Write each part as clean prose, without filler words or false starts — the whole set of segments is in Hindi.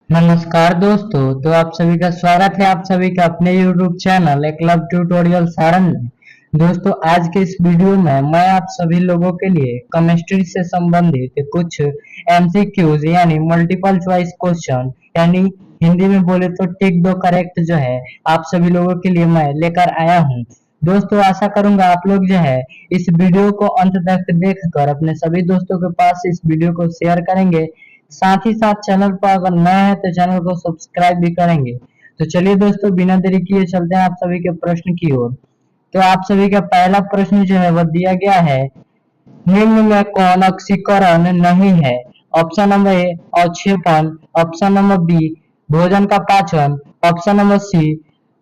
नमस्कार दोस्तों, तो आप सभी का स्वागत है आप सभी का अपने YouTube channel Eklavya tutorial Sarang में। दोस्तों, आज के इस वीडियो में मैं आप सभी लोगों के लिए केमिस्ट्री से संबंधित कुछ MCQs यानी मल्टीपल चॉइस क्वेश्चन यानी हिंदी में बोले तो टिक दो करेक्ट जो है आप सभी लोगों के लिए मैं लेकर आया हूँ। दोस्तों, आशा करूंगा आप लोग जो है इस वीडियो को अंत तक देखकर अपने सभी दोस्तों के पास इस वीडियो को शेयर करेंगे। साथ ही साथ चैनल पर अगर नए हैं तो चैनल को सब्सक्राइब भी करेंगे। तो चलिए दोस्तों, बिना देरी किए चलते हैं आप सभी के प्रश्न की ओर। तो आप सभी का पहला प्रश्न जो है वह दिया गया है, निम्न में कौन ऑक्सीकरण नहीं है? ऑप्शन नंबर ए अवक्षेपण, ऑप्शन नंबर बी भोजन का पाचन, ऑप्शन नंबर सी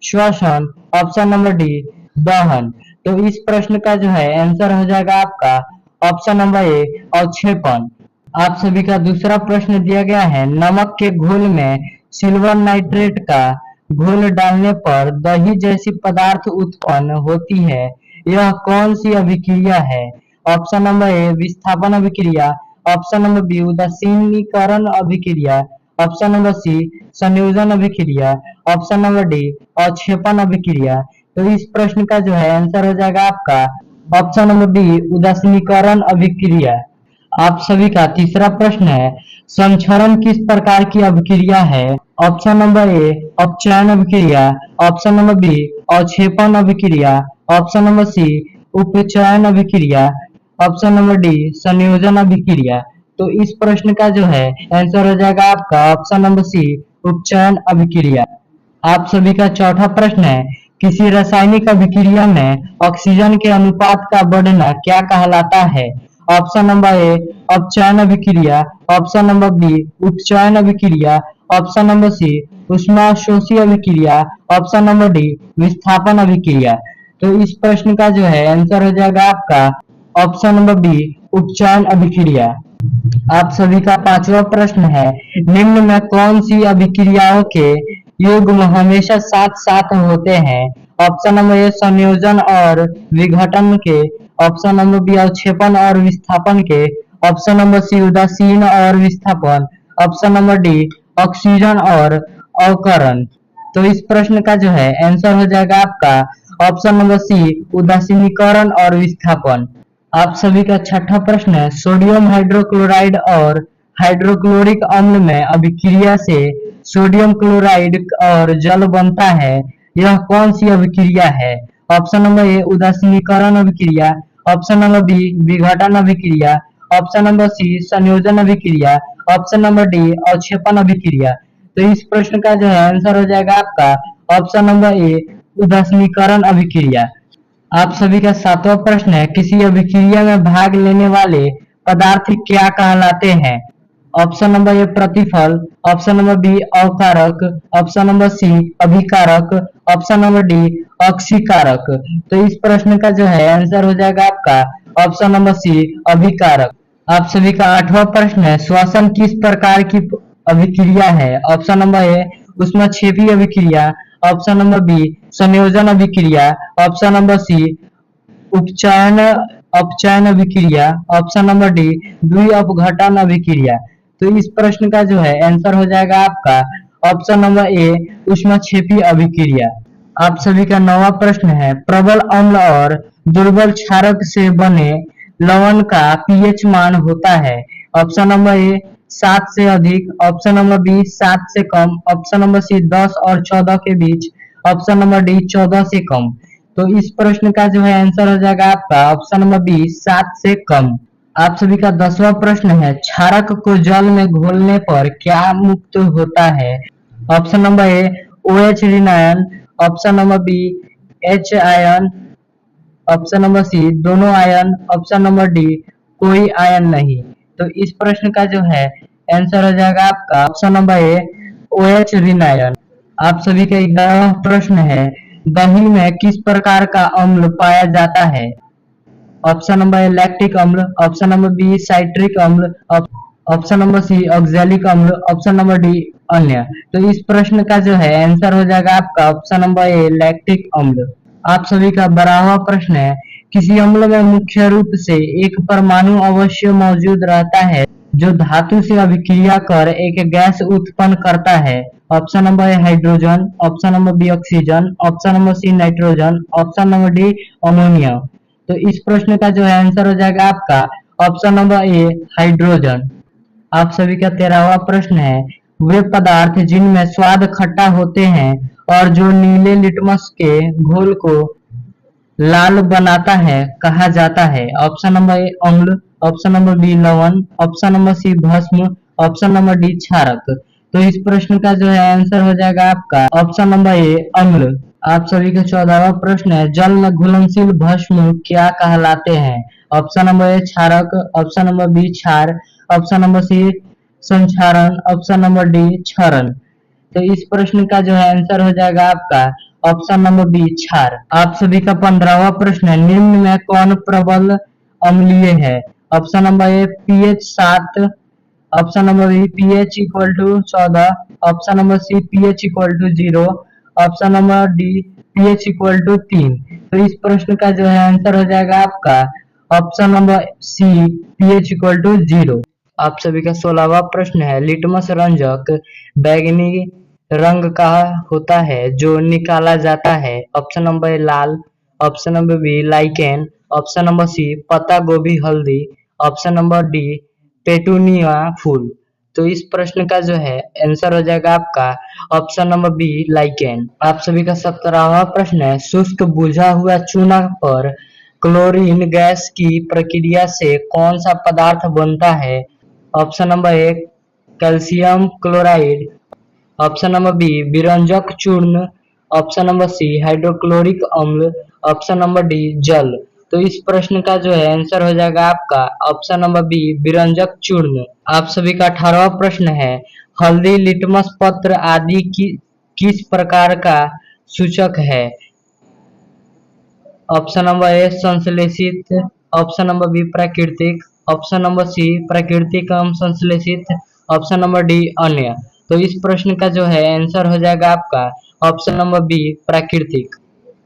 श्वसन, ऑप्शन नंबर डी दहन। तो इस प्रश्न का जो है आंसर हो जाएगा आपका ऑप्शन नंबर ए अवक्षेपण। आप सभी का दूसरा प्रश्न दिया गया है, नमक के घोल में सिल्वर नाइट्रेट का घोल डालने पर दही जैसी पदार्थ उत्पन्न होती है, यह कौन सी अभिक्रिया है? ऑप्शन नंबर ए विस्थापन अभिक्रिया, ऑप्शन नंबर बी उदासीनीकरण अभिक्रिया, ऑप्शन नंबर सी संयोजन अभिक्रिया, ऑप्शन नंबर डी अवक्षेपण अभिक्रिया। तो इस प्रश्न का जो है आंसर हो जाएगा आपका ऑप्शन नंबर डी उदासीनीकरण अभिक्रिया। आप सभी का तीसरा प्रश्न है, संक्षरण किस प्रकार की अभिक्रिया है? ऑप्शन नंबर ए अपचयन अभिक्रिया, ऑप्शन नंबर बी अवक्षेपण अभिक्रिया, ऑप्शन नंबर सी उपचयन अभिक्रिया, ऑप्शन नंबर डी संयोजन अभिक्रिया। तो इस प्रश्न का जो है आंसर हो जाएगा आपका ऑप्शन नंबर सी उपचयन अभिक्रिया। आप सभी का चौथा प्रश्न है, किसी रासायनिक अभिक्रिया में ऑक्सीजन के अनुपात का बढ़ना क्या कहलाता है? ऑप्शन नंबर ए अपचयन अभिक्रिया, ऑप्शन नंबर बी उपचयन अभिक्रिया, ऑप्शन नंबर सी ऊष्माशोषी अभिक्रिया, ऑप्शन नंबर डी विस्थापन अभिक्रिया। तो इस प्रश्न का जो है आंसर हो जाएगा आपका ऑप्शन नंबर बी उपचयन अभिक्रिया। आप सभी का पांचवा प्रश्न है, निम्न में कौन सी अभिक्रियाओं के युग्म हमेशा साथ साथ होते हैं? ऑप्शन नंबर ए संयोजन और विघटन के, ऑप्शन नंबर बी अवक्षेपण और विस्थापन के, ऑप्शन नंबर सी उदासीन और विस्थापन, ऑप्शन नंबर डी ऑक्सीजन और अवकरण। तो इस प्रश्न का जो है आंसर हो जाएगा आपका ऑप्शन नंबर सी उदासीनीकरण और विस्थापन। आप सभी का छठा प्रश्न है, सोडियम हाइड्रोक्लोराइड और हाइड्रोक्लोरिक अम्ल में अभिक्रिया से सोडियम क्लोराइड और जल बनता है, यह कौन सी अभिक्रिया है? ऑप्शन नंबर ए उदासीनीकरण अभिक्रिया, ऑप्शन नंबर बी विघटन अभिक्रिया, ऑप्शन नंबर सी संयोजन अभिक्रिया, ऑप्शन नंबर डी अवक्षेपण अभिक्रिया। तो इस प्रश्न का जो है आंसर हो जाएगा आपका ऑप्शन नंबर ए उदासीनीकरण अभिक्रिया। आप सभी का सातवां प्रश्न है, किसी अभिक्रिया में भाग लेने वाले पदार्थ क्या कहलाते हैं? ऑप्शन नंबर ए प्रतिफल, ऑप्शन नंबर बी अवकारक, ऑप्शन नंबर सी अभिकारक, ऑप्शन नंबर डी अक्षीकारक। तो इस प्रश्न का जो है आंसर हो जाएगा आपका ऑप्शन नंबर सी अभिकारक। आप सभी का आठवां प्रश्न है, श्वसन किस प्रकार की अभिक्रिया है? ऑप्शन नंबर ए ऊष्माक्षेपी अभिक्रिया, ऑप्शन नंबर बी संयोजन अभिक्रिया, ऑप्शन नंबर सी उपचयन अपचयन अभिक्रिया, ऑप्शन नंबर डी द्विअपघटन अभिक्रिया। तो इस प्रश्न का जो है आंसर हो जाएगा आपका ऑप्शन नंबर ए ऊष्माक्षेपी अभिक्रिया। आप सभी का नौवां प्रश्न है, प्रबल अम्ल और दुर्बल क्षारक से बने लवण का पीएच मान होता है? ऑप्शन नंबर ए 7 से अधिक, ऑप्शन नंबर बी 7 से कम, ऑप्शन नंबर सी 10 और 14 के बीच, ऑप्शन नंबर डी 14 से कम। तो इस प्रश्न का जो है आंसर हो जाएगा आपका ऑप्शन नंबर बी 7 से कम। आप सभी का 10वां प्रश्न है, क्षारक को जल में घोलने पर क्या मुक्त होता है? ऑप्शन नंबर ए OH ऋणायन, ऑप्शन नंबर बी H आयन, ऑप्शन नंबर सी दोनों आयन, ऑप्शन नंबर डी कोई आयन नहीं। तो इस प्रश्न का जो है आंसर हो जाएगा आपका ऑप्शन नंबर ए OH ऋणायन। आप सभी का 11वां प्रश्न है, दही में किस प्रकार का अम्ल पाया जाता है? ऑप्शन नंबर ए लैक्टिक अम्ल, ऑप्शन नंबर बी साइट्रिक अम्ल, ऑप्शन नंबर सी ऑक्सैलिक अम्ल, ऑप्शन नंबर डी अन्य। तो इस प्रश्न का जो है आंसर हो जाएगा आपका ऑप्शन नंबर ए लैक्टिक अम्ल। आप सभी का 12वां प्रश्न है, किसी अम्ल में मुख्य रूप से एक परमाणु अवश्य मौजूद रहता है जो धातु से अभिक्रिया कर एक गैस उत्पन्न करता है? Option number A hydrogen, option number B oxygen, option number C nitrogen, option number D ammonia. तो इस प्रश्न का जो है आंसर हो जाएगा आपका ऑप्शन नंबर ए हाइड्रोजन। आप सभी का 13वां प्रश्न है, वे पदार्थ जिनमें स्वाद खट्टा होते हैं और जो नीले लिटमस के घोल को लाल बनाता है कहा जाता है? ऑप्शन नंबर ए अम्ल, ऑप्शन नंबर बी लवण, ऑप्शन नंबर सी भस्म, ऑप्शन नंबर डी क्षारक। तो इस प्रश्न का जो है आंसर हो जाएगा आपका ऑप्शन नंबर ए अम्ल। आप सभी का 14वां प्रश्न है, जल में घुलनशील भस्म क्या कहलाते हैं? ऑप्शन नंबर ए क्षारक, ऑप्शन नंबर बी क्षार, ऑप्शन नंबर सी संक्षारण, ऑप्शन नंबर डी क्षरण। तो इस प्रश्न का जो है आंसर हो जाएगा आपका ऑप्शन नंबर बी क्षार। आप सभी का 15वां प्रश्न है, निम्न में कौन प्रबल अम्लीय है? Option number A pH 7, option number B pH equal to 14, option number C pH equal to 0, option number D pH equal to 3। तो इस प्रश्न का जो है आंसर हो जाएगा आपका option number C pH equal to 0। आप सभी का 16वां प्रश्न है, लिटमस रंजक बैंगनी रंग का होता है जो निकाला जाता है? ऑप्शन नंबर ए लाल, option number B lichen, option number C पत्ता गोभी हल्दी, ऑप्शन नंबर डी पेटूनिया फूल। तो इस प्रश्न का जो है आंसर हो जाएगा आपका ऑप्शन नंबर बी लाइकेन। आप सभी का 17वां प्रश्न है, शुष्क बुझा हुआ चूना पर क्लोरीन गैस की प्रक्रिया से कौन सा पदार्थ बनता है? Option number A calcium chloride, option number B विरंजक चूर्ण, ऑप्शन नंबर सी हाइड्रोक्लोरिक अम्ल, ऑप्शन नंबर डी जल। तो इस प्रश्न का जो है आंसर हो जाएगा आपका ऑप्शन नंबर बी विरंजक चूर्ण। आप सभी का 18वां प्रश्न है, हल्दी लिटमस पत्र आदि किस प्रकार का सूचक है? ऑप्शन नंबर ए संश्लेषित, ऑप्शन नंबर बी प्राकृतिक, ऑप्शन नंबर सी प्राकृतिक एवं संश्लेषित, ऑप्शन नंबर डी अन्य। तो इस प्रश्न का जो है आंसर हो जाएगा आपका ऑप्शन नंबर बी प्राकृतिक।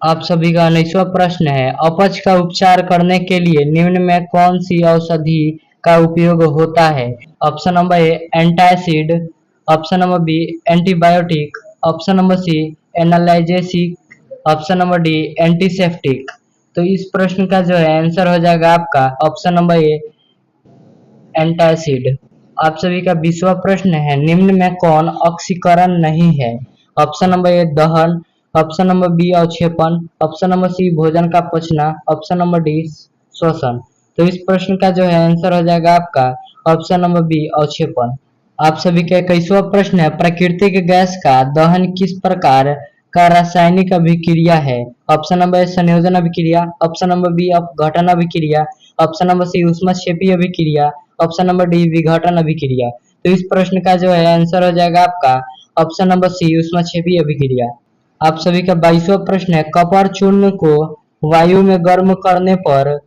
आप सभी का 19वां प्रश्न है, अपच का उपचार करने के लिए निम्न में कौन सी औषधि का उपयोग होता है? Option number A antacid, option number B antibiotic, option number C analgesic, option number D antiseptic. तो इस प्रश्न का जो है आंसर हो जाएगा आपका ऑप्शन नंबर ए एंटासिड। आप सभी का 20वां प्रश्न है, निम्न में कौन ऑक्सीकरण नहीं है? ऑप्शन नंबर ए दहन, ऑप्शन नंबर बी अवक्षेपण, ऑप्शन नंबर सी भोजन का पचना, ऑप्शन नंबर डी श्वसन। तो इस प्रश्न का जो है आंसर हो जाएगा आपका ऑप्शन नंबर बी अवक्षेपण। आप सभी का 21वां प्रश्न है, प्राकृतिक गैस का दहन किस प्रकार का रासायनिक अभिक्रिया है? ऑप्शन नंबर ए संयोजन अभिक्रिया, ऑप्शन नंबर बी अपघटन अभिक्रिया, ऑप्शन नंबर सी ऊष्मक्षेपी अभिक्रिया, ऑप्शन नंबर डी विघटन अभिक्रिया। तो इस प्रश्न का जो है आंसर हो जाएगा आपका ऑप्शन नंबर सी ऊष्मक्षेपी अभिक्रिया। आप सभी का 22वां प्रश्न है, कपर चूर्ण को वायु में गर्म करने पर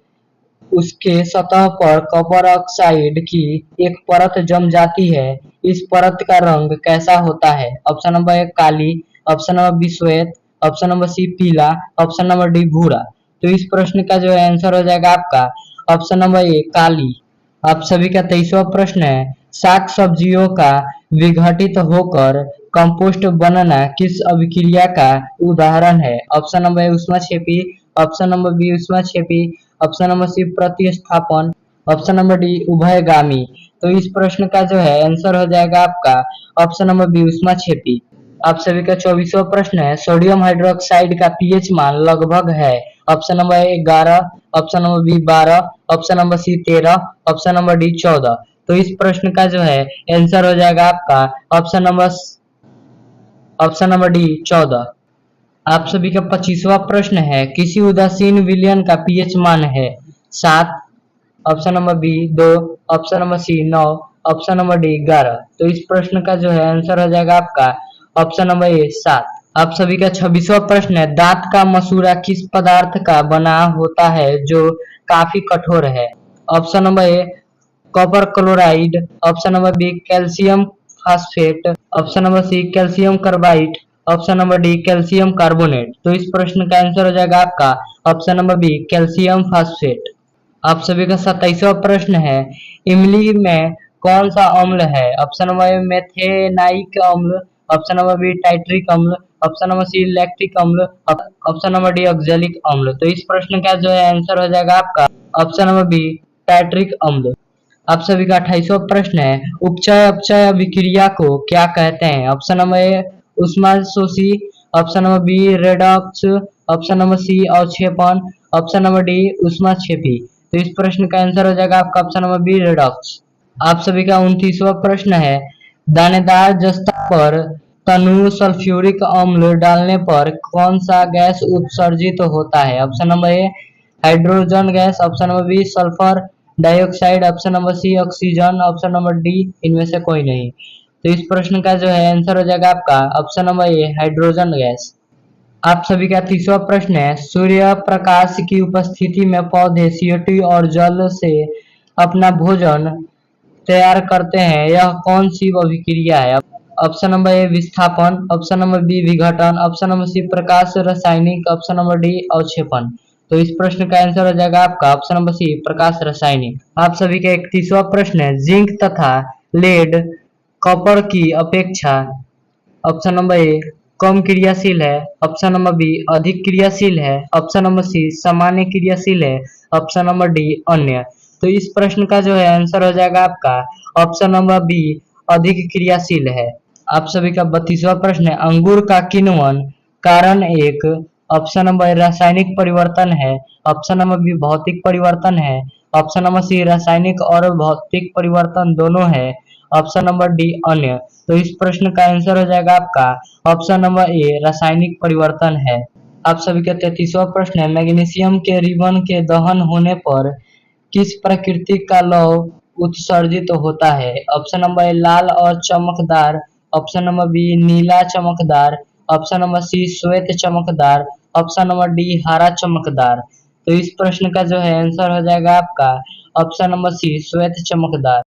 उसके सतह पर कपर ऑक्साइड की एक परत जम जाती है, इस परत का रंग कैसा होता है? ऑप्शन नंबर ए काली, ऑप्शन नंबर बी श्वेत, ऑप्शन नंबर सी पीला, ऑप्शन नंबर डी भूरा। तो इस प्रश्न का जो है आंसर हो जाएगा आपका ऑप्शन नंबर ए काली। आप सभी का 23वां प्रश्न है, साग सब्जियों का विघटित होकर कंपोस्ट बनना किस अभिक्रिया का उदाहरण है? ऑप्शन नंबर ए ऊष्मक्षेपी, ऑप्शन नंबर बी ऊष्मक्षेपी, ऑप्शन नंबर सी प्रतिस्थापन, ऑप्शन नंबर डी उभयगामी। तो इस प्रश्न का जो है आंसर हो जाएगा आपका ऑप्शन नंबर बी ऊष्मक्षेपी। आप सभी का 24वां प्रश्न है, सोडियम हाइड्रोक्साइड का पीएच मान लगभग है? Option number A 11, option number B 12, option number C 13, option number D 14। तो इस प्रश्न का जो है आंसर हो जाएगा आपका ऑप्शन नंबर डी 14। आप सभी का 25वां प्रश्न है, किसी उदासीन विलयन का पीएच मान है? 7, option number B 2, option number C 9, option number D 11। तो इस प्रश्न का जो है आंसर हो जाएगा आपका ऑप्शन नंबर ए 7। आप सभी का 26वां प्रश्न है, दांत का मसूड़ा किस पदार्थ का बना होता है जो काफी कठोर है? Option number A copper chloride, option number B calcium phosphate, option number C calcium carbide, option number D calcium carbonate. तो इस प्रश्न का आंसर हो जाएगा आपका option number B calcium phosphate. आप सभी का 27वां प्रश्न है, इमली में कौन सा अम्ल है? ऑप्शन नंबर ए मेथेनाइक अम्ल, ऑप्शन नंबर बी टाइट्रिक अम्ल, ऑप्शन नंबर सी लैक्टिक अम्ल, ऑप्शन नंबर डी ऑक्जेलिक अम्ल। तो इस प्रश्न का जो है आंसर हो जाएगा आपका ऑप्शन नंबर बी टाइट्रिक अम्ल। आप सभी का 28वां प्रश्न है, उपचय अपचय अभिक्रिया को क्या कहते हैं? ऑप्शन नंबर ए ऊष्माशोषी, option number B redox, option number C अवक्षेपण, ऑप्शन नंबर डी ऊष्माक्षेपी। तो इस प्रश्न का आंसर हो जाएगा आपका ऑप्शन नंबर बी रेडॉक्स। आप सभी का 29वां प्रश्न है, दानेदार जस्ता पर तनु सल्फ्यूरिक अम्ल डालने पर कौन सा गैस उत्सर्जित होता है? Option number A hydrogen gas, option number B sulphur dioxide, option number C oxygen, option number D इनमें से कोई नहीं। तो इस प्रश्न का जो है आंसर हो जाएगा आपका option number A hydrogen gas. आप सभी का 30वां प्रश्न है, सूर्य प्रकाश की उपस्थिति में पौधे CO2 और जल से अपना भोजन तैयार करते हैं, यह कौन सी अभिक्रिया है? ऑप्शन नंबर ए विस्थापन, ऑप्शन नंबर बी विघटन, ऑप्शन नंबर सी प्रकाश रासायनिक, ऑप्शन नंबर डी अवक्षेपण। तो इस प्रश्न का आंसर हो जाएगा आपका ऑप्शन नंबर सी प्रकाश रासायनिक। आप सभी का 31वां प्रश्न है, जिंक तथा लेड कॉपर की अपेक्षा ऑप्शन नंबर ए कम क्रियाशील है, ऑप्शन नंबर बी अधिक क्रियाशील है, ऑप्शन नंबर सी सामान्य क्रियाशील है, ऑप्शन नंबर डी अन्य। तो इस प्रश्न का जो है आंसर हो जाएगा आपका ऑप्शन नंबर बी अधिक क्रियाशील है। आप सभी का 32वां प्रश्न है, अंगूर का किण्वन कारण एक ऑप्शन नंबर रासायनिक परिवर्तन है, ऑप्शन नंबर बी भौतिक परिवर्तन है, ऑप्शन नंबर सी रासायनिक और भौतिक परिवर्तन दोनों है, ऑप्शन नंबर डी अन्य। तो इस प्रश्न का आंसर हो जाएगा आपका ऑप्शन नंबर ए रासायनिक परिवर्तन है। आप सभी का 33वां प्रश्न है, मैग्नीशियम के रिबन के दहन होने पर किस प्रकृति का लौह उत्सर्जित होता है? ऑप्शन नंबर ए लाल और चमकदार, ऑप्शन नंबर बी नीला चमकदार, ऑप्शन नंबर सी श्वेत चमकदार, ऑप्शन नंबर डी हरा चमकदार। तो इस प्रश्न का जो है आंसर हो जाएगा आपका ऑप्शन नंबर सी श्वेत चमकदार।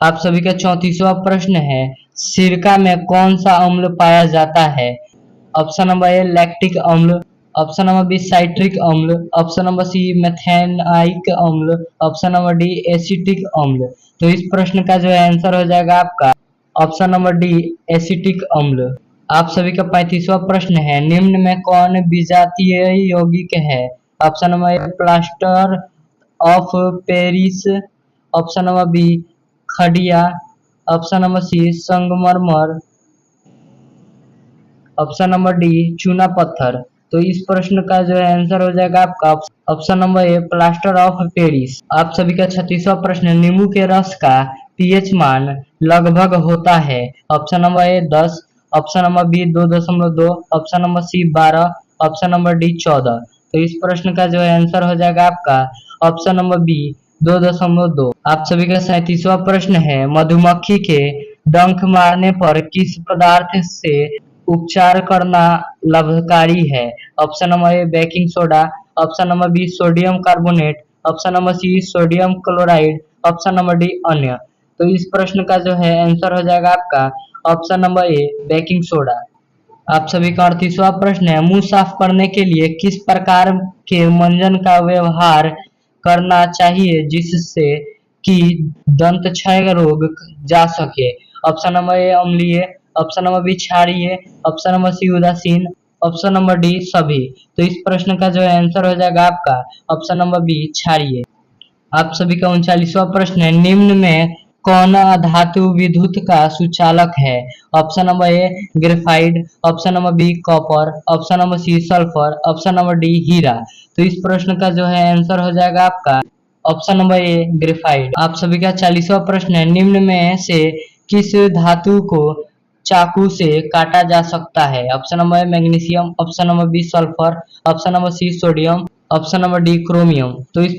आप सभी का 34वां प्रश्न है, सिरका में कौन सा अम्ल पाया जाता है? ऑप्शन नंबर ए लैक्टिक अम्ल, ऑप्शन नंबर बी साइट्रिक अम्ल, ऑप्शन नंबर सी मेथेनाइक अम्ल, ऑप्शन नंबर डी एसिटिक अम्ल। तो इस प्रश्न का जो है आंसर हो जाएगा आपका ऑप्शन नंबर डी एसिटिक अम्ल। आप सभी का 35वां प्रश्न है, निम्न में कौन विजातीय यौगिक है? Option number A plaster of Paris, option number B खड़िया, ऑप्शन नंबर सी संगमरमर, ऑप्शन नंबर डी चूना पत्थर। तो इस प्रश्न का जो है आंसर हो जाएगा आपका option number A plaster of Paris. आप सभी का 36वां प्रश्न है, नींबू के रस का पीएच मान लगभग होता है? Option number A 10, option number B 2.2, option number C 12, option number D 14। तो इस प्रश्न का जो है आंसर हो जाएगा आपका ऑप्शन नंबर बी 2.2। आप सभी का 37वां प्रश्न है, मधुमक्खी के डंक मारने पर किस पदार्थ से उपचार करना लाभकारी है? Option number A baking soda, option number B sodium carbonate, option number C sodium chloride, option number D अन्य। तो इस प्रश्न का जो है आंसर हो जाएगा आपका option number A baking soda. आप सभी का 38वां प्रश्न है, मुंह साफ करने के लिए किस प्रकार के मंजन का व्यवहार करना चाहिए जिससे कि दंत क्षय रोग जा सके? ऑप्शन नंबर ए अम्लीय, ऑप्शन नंबर बी क्षारीय, ऑप्शन नंबर सी उदासीन, ऑप्शन नंबर डी सभी। तो इस प्रश्न का जो है आंसर हो जाएगा आपका ऑप्शन नंबर बी क्षारीय। आप सभी का 39वां प्रश्न है, निम्न में कौन धातु विद्युत का सुचालक है? Option number A graphite, option number B copper, option number C sulphur, option number D हीरा। तो इस प्रश्न का जो है आंसर हो जाएगा आपका ऑप्शन नंबर ए ग्रेफाइट। आप सभी का 40वां प्रश्न है, निम्न में से किस धातु को चाकू से काटा जा सकता है? Option number A magnesium, option number B sulphur, option number C sodium, option number D chromium. तो इस